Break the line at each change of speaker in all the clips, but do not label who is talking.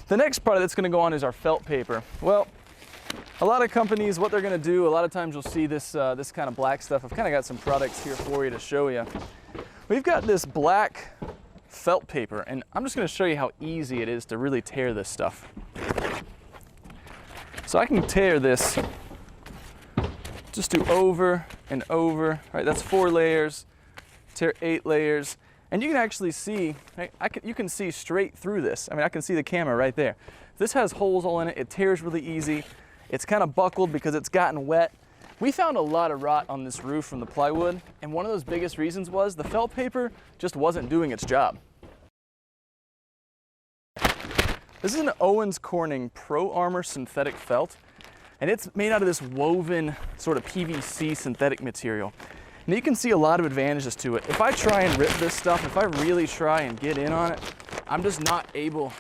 The next product that's going to go on is our felt paper. Well, a lot of companies, what they're going to do, a lot of times you'll see this, this kind of black stuff. I've kind of got some products here for you to show you. We've got this black felt paper, and I'm just going to show you how easy it is to really tear this stuff. So I can tear this, just do over and over, right? That's 4 layers, tear 8 layers. And you can actually see, right, you can see straight through this. I mean, I can see the camera right there. This has holes all in it. It tears really easy. It's kind of buckled because it's gotten wet. We found a lot of rot on this roof from the plywood, and one of those biggest reasons was the felt paper just wasn't doing its job. This is an Owens Corning Pro Armor synthetic felt, and it's made out of this woven sort of PVC synthetic material. And you can see a lot of advantages to it. If I try and rip this stuff, if I really try and get in on it, I'm just not able.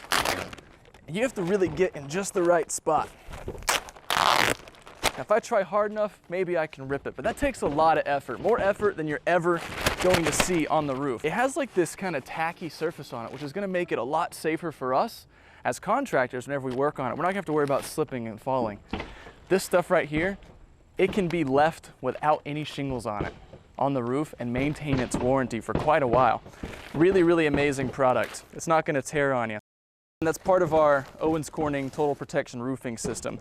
You have to really get in just the right spot. Now, if I try hard enough, maybe I can rip it, but that takes a lot of effort, more effort than you're ever going to see on the roof. It has like this kind of tacky surface on it, which is gonna make it a lot safer for us as contractors whenever we work on it. We're not gonna have to worry about slipping and falling. This stuff right here, it can be left without any shingles on it on the roof and maintain its warranty for quite a while. Really, really amazing product. It's not gonna tear on you. And that's part of our Owens Corning Total Protection Roofing System.